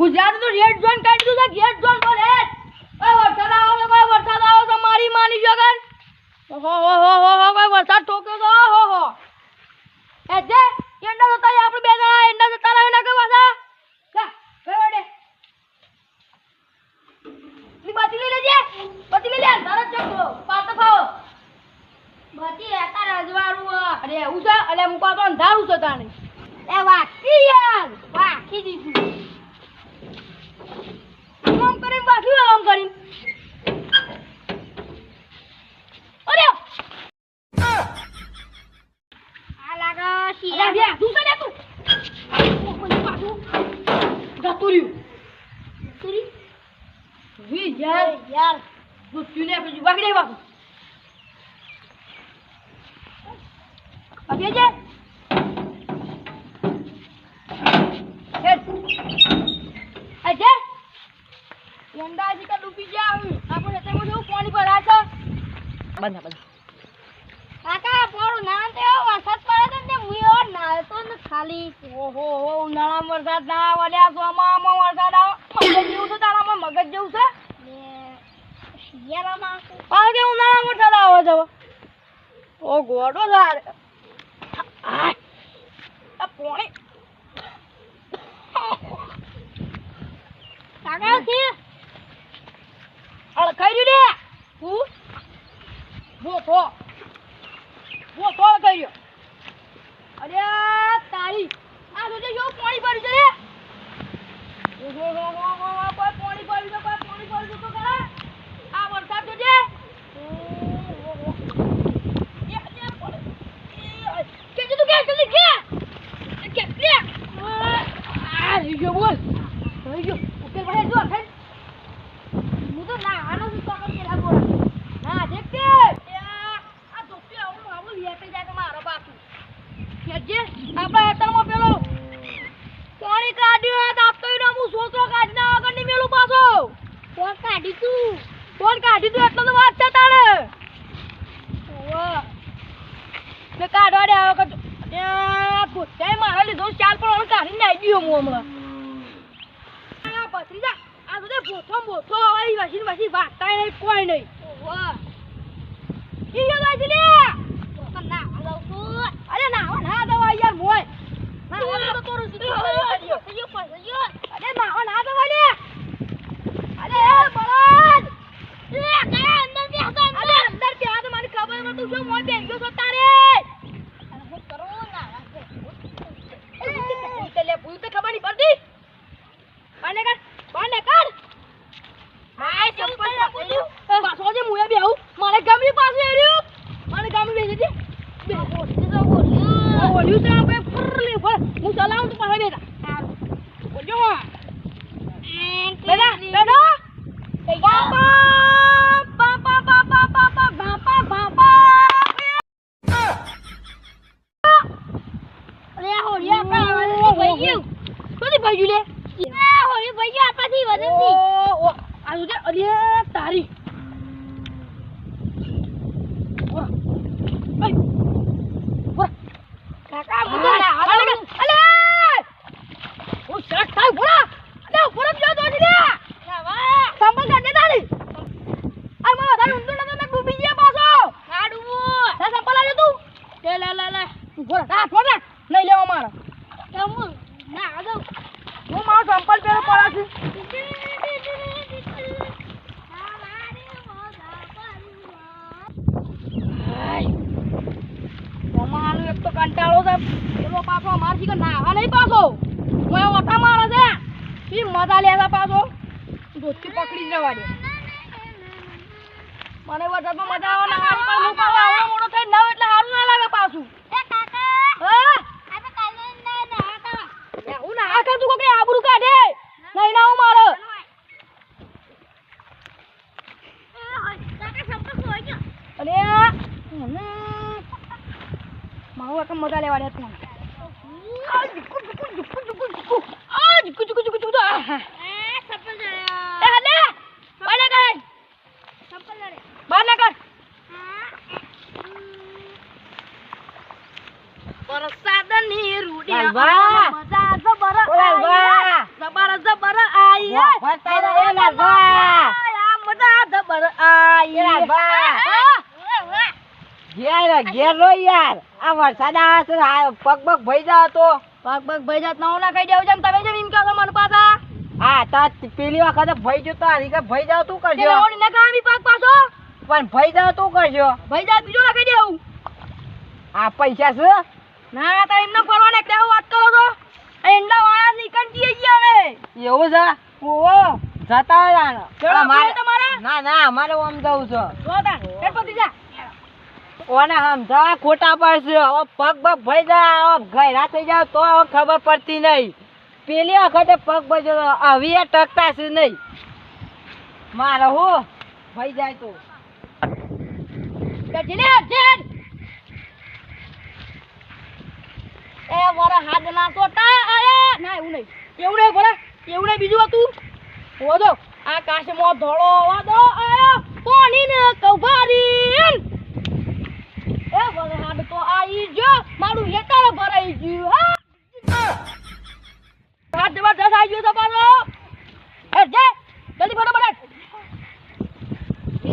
ગુજરાત તો red zone કાઢી દીધું છે રેડ ઝોન પર હેડ ઓય વરસાદ આવો તો મારી માની જગન ઓહો કોઈ વરસાદ ઠોક્યો તો ઓહો એ જે એંડા તો તઈ આપણે બે જણા એંડા તો તારા વિના કે વાસા જા ગયો દે ની બાતી લઈ લેજે બાતી લઈ લે તારા ચકો પાતો ખાઓ બાતી આતા રજવાડું અરે એવું છે અલે મુકા તો અંધારું છે તાણે એ વાકી યાર વાકી દીધું આમ કરી બાકી આમ કરી અરે આ લાગા શીરા બે તું કે તું કોઈ પાછું ગતુર્યું ગતુરી વી યાર તું તુને પછી વાગડે બાપુ અબે જે અજે યંડાજી કા ડૂબી જાવ આપણે તેમાં જો પાણી ભરા છે બંધ કાકા પોરું ના તે વરસાદ પડે ને મુયો નાળતો ને ખાલી ઓહો ઉનાળા વરસાદ ના વળ્યા સોમામાં વરસાદ આવે મગજ જેવું છે તારામાં મગજ જેવું છે ને શિયાળામાં પાકે ઉનાળા વરસાદ આવે છે ઓ ગોડો ધાર આ પોણી કાકા છે અળ કઈ રે તું वो तो कहियो अरे तारी आ सोचे जो पानी भरी છે ઓહો કોઈ પાણી ભરી તો કરે આ વરસાદ જોજે કે તું કે જલ્દી કે આ જો બોલ જો ઉપર ભરે જો ખાઈ હું તો ના આનો શું કામ કેલા બોલ ના દેખ કે આપણા હેતરમાં પેલો પાણી કાઢ્યો આપતો હું સોચો કાઢી ના આગળ ની મેલું પાછો કોણ કાઢી તું એટલો તો વાત છે તાણે ને કાઢવા દે આવે કે ભૂતાઈ મારા લીધો ચાલ પણ કાઢીને આવી ગયો હું હમણાં પથરી જા આ બધે બોથો આવી વસી વાગતા નહીં કોઈ નહીં ઈ યો લાજી લે ના આલો તો અરે ના દવા યાર મોય ના તો તોરું સીધું પડ્યો અરે ના દવા લે અરે બળદ એ કયા અંદર બે હતા અરે અંદર બે હતા મને ખબર ન તું શું મોય બેન ગયો છો તારે અરે હું કરો ના લે ભૂલ તો ખબર નહીં પડતી બાને કર હાય ચંપલ પાછો જે મુએ બે આવું મારે ગમી પાસે એર્યો મને ગમી બેસી દે બોલ્યું તો આપણે ફરલી ફર હું ચલાવું તો પાછો બેટા બોલ્યો બેટા અરે હોરિયા પાવલે ભાઈ ગયું કોની ભાઈ લે હોરી ભાઈ આપવાથી વધતી ઓ આ જો અરે તારી કાકા બુડા અલે ઓ શર્ટ થાય બોલા અલે ફરમ જો દોડી લે વાહ સંભળ કાઢે તાળી આ માં વધારે ઊંધું ન તો ડૂબી ગયા પાછો ના ડૂબું તા સંભળ આજો તું લે બોલા તા ફોડા નહીં લેવા મારો કેમ ના આજો હું મારો સંભળ પેલો પડ્યો છું એક તો કંટાળો છે પેલો પાછો મારથી કે નાવા નહીં પાછો હું ઓઠા મારે છે ઈ મજા લેવા પાછો દોસ્તી પકડી જવા દે મને વરસાદમાં મજા આવે નાવાની પણ હું પાછો આવડો મોટો થઈ નવ એટલે સારું ના લાગે પાછું એ કાકા હા આપણે કાલે ના કા હું ના કા તું કોકે આબરૂ કાઢે નહીં ના હું મારે કાકા સંપર્ક હોય ગયો અરે મારું એક મજા લેવા દે તું આજ કુચ આ સપલ લે હલે બાને કર સપલ લે બાને કર વરસાદની રૂડી મજા જબર જબર ઘેર રો યાર આ વરસાદ આવે છે પગ પગ ભઈ જાવ તો પગ ભઈ જાત ના ના ખાઈ જાવ તમે જેમ એમ કહો મારા પાછા હા તા પેલી વખતે ભઈ જો તો હરીકે ભઈ જાવ તું કરજો તે ઓની ના કામી પગ પાછો પણ ભઈ જાવ તું કરજો ભઈ જાત બીજો લખાઈ દેવું આ પૈસા છે ના તો એમને ફરવાને કે વાત કરો છો એંડા વાળા નીકળતી ગયા હવે એવું છે ઓહો જતા હોય ચલો તમારા ના ના અમારે આમ જવું છે જોતા હેડપતિ જા ઓને સમજા ખોટા પડશે હવે પગ પગ ભઈ જાય ઘેરા થઈ જાય તો ખબર પડતી નહીં પેલી વખતે પગ ભજો હવે ટકતા છે નહીં મારે હું ભઈ જાય તો ગજને જેડ એ વરા હાથ ના તોટા આયા ના એવું નહીં ભલા એવું નહીં બીજું હતું ઓદો આકાશમાં ધોળો વાદળો આયો પાણી ને કૌભારી એ વરા હાથ તો આઈ જો મારું હેતાળ ભરાઈ ગયું હા હાથ જબરદસ્ત આવી ગયો તમારો એ જે જલ્દી ફટાફટ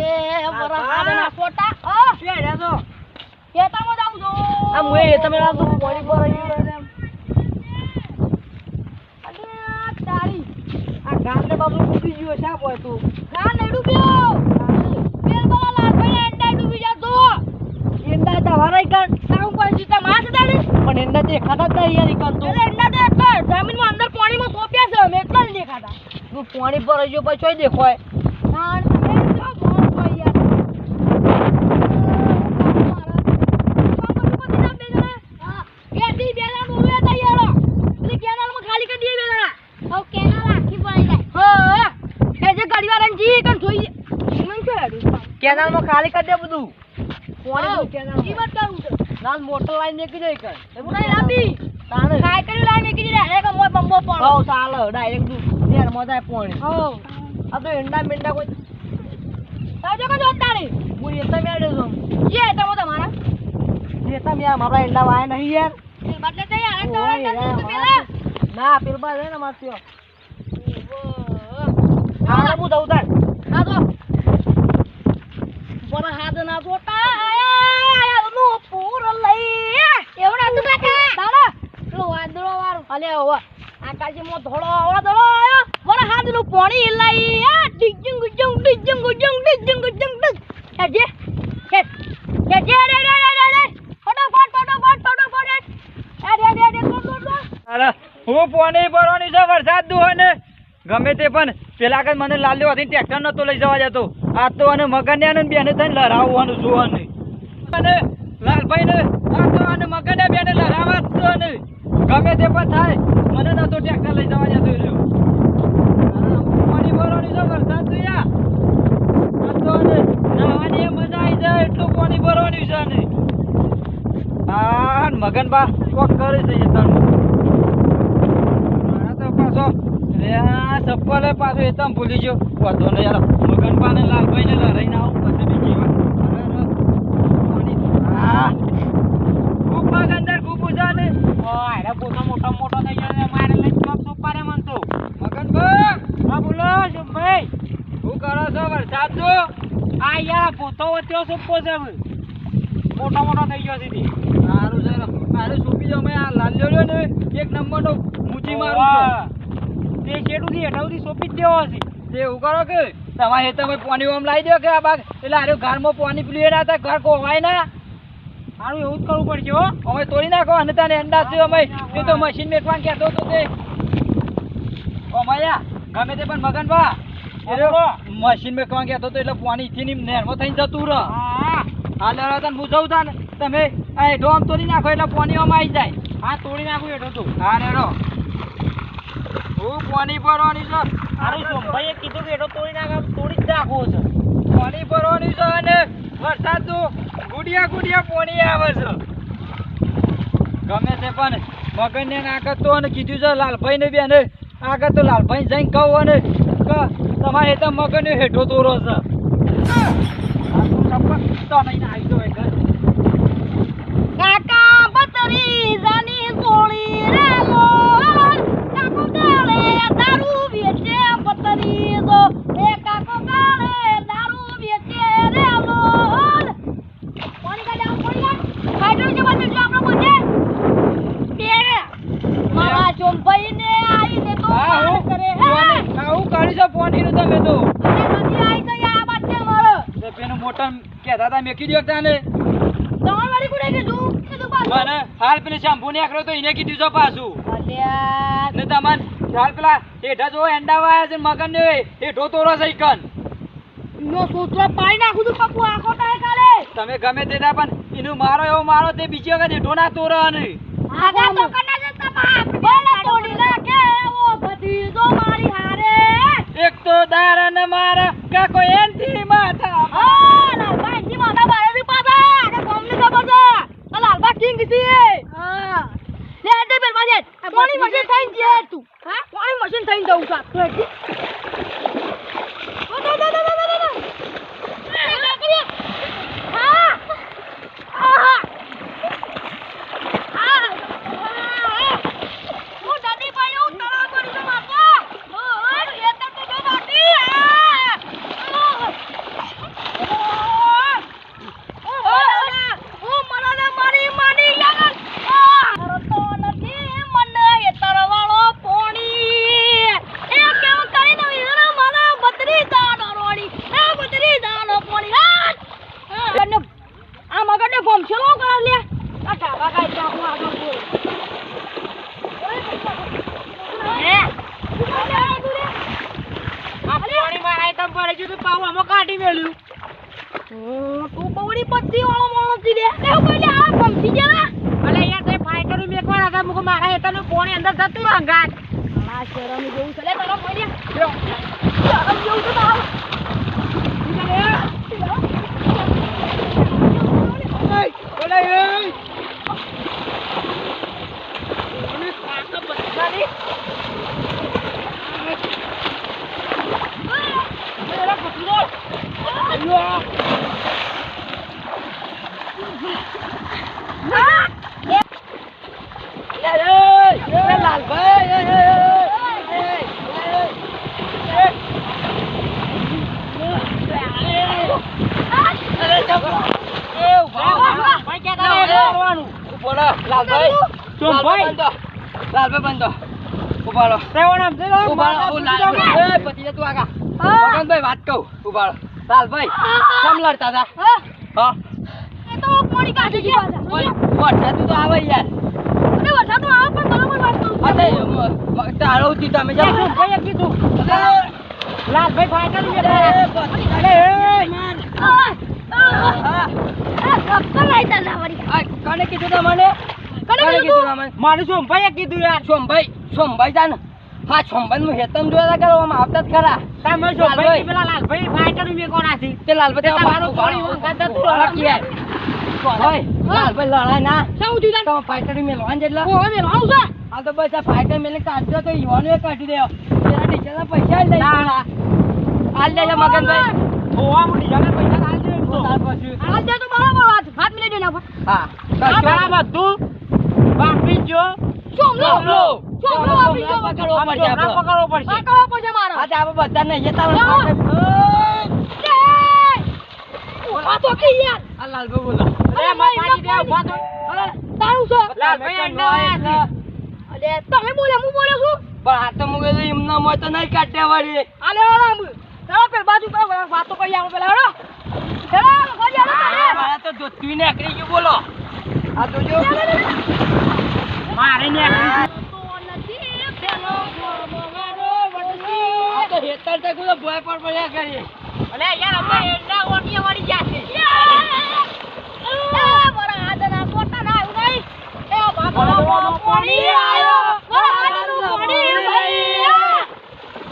એ વરા હાથ ના તોટા શું હેડ્યા છો હેતામાં જાઉં છો આ મુએ તમે આ તો પોણી પર તારી આ ગામને બાબુ ડૂબી ગયો છે બોય તું ના ને ડૂબ્યો પેલ બલા લાફાઈ એંડા ડૂબી જાતો એંડા તમારા કણ સાઉ કોઈ જીતા માસ દાડી પણ એંડા દેખાતા જ નહીં યાર કણ તો એટલે એંડા તો એટલે જમીનમાં અંદર પાણીમાં સોપ્યા છે અમે એટલા જ દેખાતા તું પાણી પર જો પછી દેખાય ના એ જો મોર કોઈ યાર કેનાલમાં ખાલી કરી દે બધું પાણી કેનાલ જીવત કરું છે નાલ મોટર લાઈન મેકી દે કર એવું નહીં લાંબી તાણે સાયકલ લાઈન મેકી દે એક મોય બંબો પણ હો ચાલે ડાયરેક્ટ દુ નેર મોજાય પાણી હો આ તો એંડા મેંડા કોઈ તાજો કો જોતા રે હું એ તમે આડે છો જે તમો તમારા જે તમે આ મારા એંડા વાય નહીં યાર બદલે તે યાર તો પેલા ના પેલબા રે ને માસ્યો આ હું દઉં તાર આ તો બરા હાથ ના જોતા આયા નો પૂર લઈ એવડા તું કાકા દાડા લો વાદળો વાળો અલે ઓવા આકાશમાં ધોળો વાદળો આયો બરા હાથ નું પાણી લઈ આ ડિજંગ ગુજંગ ડિજંગ ગુજંગ ડિજંગ ગુજંગ હેજે હેજે રે ફટાફટ અરે હું પાણી ભરવાની છે વરસાદ દુ હોય ને ગમે તે પણ પેલા કઈ મને લાલ્યો હતી ટ્રેક્ટર નતો લઈ જવા જતો આ તો અને મગન્યા ને બેને થઈને લડાવવાનું જોવાનું અને લાલભાઈ ને આ તો અને મગન્યા બેને લડાવવા જ છે ને ગમે તે પણ થાય મને નતો ટ્રેક્ટર લઈ જવા જતો રહ્યો પાણી ભરવાની છે વરસાદ દુ યા આ તો અને નાવાની મજા આવી જાય એટલું પાણી ભરવાનું છે ને આ મગનબા કોક કરે છે એ તણ પાછો ચપ્પલ પાછો એ તમ ભૂલી ગયો વધો ને યાર મગનબા ને લાલભાઈ ને લડાઈને આવું પછી બીજી વાર ખૂબ પગ અંદર ખૂબ ઉજા ને અરે પોતો મોટો થઈ ગયો મારે લઈ ચોપ સુપારે મન તો મગનબા હા બોલો ભાઈ શું કરો છો વરસાદ જો આ યાર પોતો વચ્ચે સુપો છે મોટો થઈ ગયો છે સારું છે મારે સુપી જાવ મેં આ લાલ્યો રહ્યો ને એક નંબરનો મૂચી મારું તે શેડુથી હેઠાવથી સોંપી જ દેવો હશે તે એવું કરો કે તમારે તમે પાણી આમ લાવી દો કે આ બાગ એટલે આરે ઘરમાં પાણી પીલું ના હતા ઘર કોવાય ના સારું એવું જ કરવું પડશે હો અમે તોડી નાખો અને તને અંદાજ છે અમે તે તો મશીન મેકવાનું કહેતો હતો તે અમાયા ગમે તે પણ મગનબા મશીન મેકવાનું કહેતો હતો એટલે પાણી થી નેરમાં થઈને જતું રહ હા લડા તને પૂછવું તા ને તમે આ હેઠો આમ તોડી નાખો એટલે પાણી આમ આવી જાય હા તોડી નાખું હેઠો તું હા રેડો હું પાણી ભરવાની છે મારું સોમભાઈએ કીધું કે હેઠો તોડી નાખ તોડી જ નાખવો છે પાણી ભરવાની છે અને વરસાદ તો ગુડિયા પાણી આવે છે ગમે તે પણ મગનને આગળ તો અને કીધું છે લાલભાઈ ને બેન આગળ તો લાલભાઈ જઈને કહું અને તમારે તો મગન હેઠો તોરો છે તો નહીં આવી તો કાકા બતરી જાની સોળી રે લોલ કાકો કાળે દારૂ વેચે બતરી દો એ કાકો કાળે દારૂ વેચે રે લોલ પાણી કાઢ કાઢી છે પોણીનું તમે તો અરે નદી આઈ તો યાર આ બાદ છે મારો તે પેલું મોટર કહેતા હતા મેકી દો તાને તમાર વાળી કુડે કીધું પાછું મને હાલ પેલે શંભુ ને આકરો તો એને કીધું છે પાછું અલ્યા ને તમન હાલ પેલા હેઠા જો એંડાવા આયા છે મગન ને હેઠો તોરો છે ઈકન નો સોતરો પાડી નાખું તું પપ્પુ આખો ટાય કાલે તમે ગમે તે ના પણ એનું મારો એવો મારો તે બીજી વખત હેઠો ના તોરો અને આગા તો કના જતા બાપ બોલે તોડી નાખે એવો ભતીજો મારી હારે એક તો દારા ને મારા કાકો એનથી માથા હા લાલબા જી માથા બારે બી પાછા આ કોમની ખબર છે આ લાલબા કિંગ છે હા લે દે પેલ પાછે કોની મશીન થઈને જે તું હા કોની મશીન થઈને જવું છે તું બવડી પત્તી વાળો માણસ દી દે એવું કઈ આ પંપી ગયા અલે યાર તે ફાઈટર મેકવાના હતા મુકો મારા હેતાનું પોણી અંદર જતું અંગાત આ શરમ જેવું છે લે તારો ભાઈ શરમ જેવું છે તારો બોલે એ મને કાકા બતાડી અરે પકડો અલ્યો લાલભાઈ બંધો ઉભાડો મગનભાઈ વાત કહું ઉભાડો લાલભાઈ કેમ લડતા હતા હા એ તો પાણી કાઢી ગઈ વરસાદ તો આવે યાર અરે વરસાદ તો આવે પણ બરોબર વાત કરું અરે તારો ઉતી તમે જાવ ભાઈ કીધું લાલભાઈ ફાઈટર કને કીધું તમને મારું સોમભાઈ કીધું યાર સોમભાઈ જાન હા સોમભાઈ નું હેતમ જોયા કરવામાં આવતા જ ખરા તમે સોમભાઈ પેલા લાલભાઈ ફાઈટર મે કોના છે તે લાલભાઈ તમારું પાણી વંગાતા તું રકી યાર ભાઈ લાલભાઈ લડાય ના શું થયું તમે ફાઈટર મે લોન જેટલા ઓ મે લાવું છે આ તો બસ આ ફાઈટર મેલે કાઢજો તો યુવાનો એ કાઢી દેયો તેરા ટીચરના પૈસા લઈ ના આલ દેજો મગનભાઈ ઓવા મુડી જગા પૈસા આલ દે તો તાર પછી આજ દે તો બરાબર વાત હાથ મિલે દે ના હા બરાબર તું બાપી જો ચોમલો આપી જો પકડવો પડશે આપણો પકડવો પડશે પકડવો પડશે મારો આ આપણે બધા નહીં તારો આ તો કે યાર આ લાલભાઈ બોલો અરે મારી દે ઉભા તો અરે તારું છે લાલભાઈ અંડા આયા અરે તમે બોલે હું બોલ્યો છું પણ આ તો મુગે તો એમના મોય તો નહીં કાઢ્યા વાળી આલે આરામ ચાલો પેલ બાજુ પર વાતો કરી આવો પેલા હેડો હેડો ભાઈ આવો મારા તો ધોતી ને આકડી ગયું બોલો આ તો જો મારે ને આ તો હેતર તક તો ભય પર પડ્યા કરી અલે યાર અમે એંડા ઓટીએ વાળી ગયા છે બરા આદના કોટા ના આવ્યું નહીં એ બાબા પાણી આયો બરા આદનું પાણી ભાઈ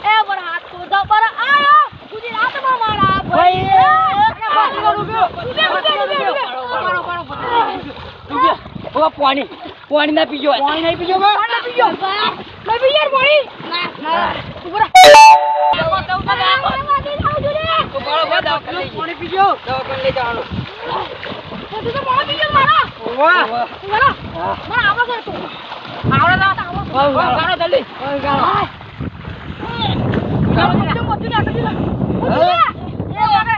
એ બરા હાથ તો જબર આયો સુધી રાતમાં મારા ભાઈ પાણી ના પીજો પાણી નહીં પીજો પાણી નહીં પીજો નહીં પીજો પાણી ના ઉભરા પાણી પીજો દવાખાને લઈ જવાનું તું તો પાણી પીજો મારા વાહ મારા મારા આવડે તો ગાળો જલ્દી ગાળો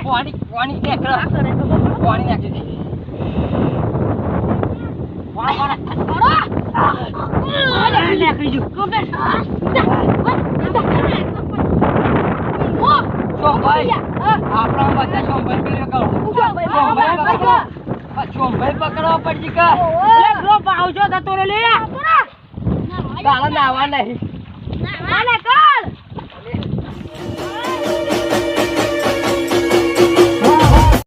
પાણી પાણી નાખી દે બધા શોભાઈ કર્યો કહો. ભાઈ શોભાઈ ભાઈ પકડો. શોભાઈ પકડવા પડશે કે અલે પેલો ભાવજો થતો રે લે કાળા નાવા નહીં. આને કર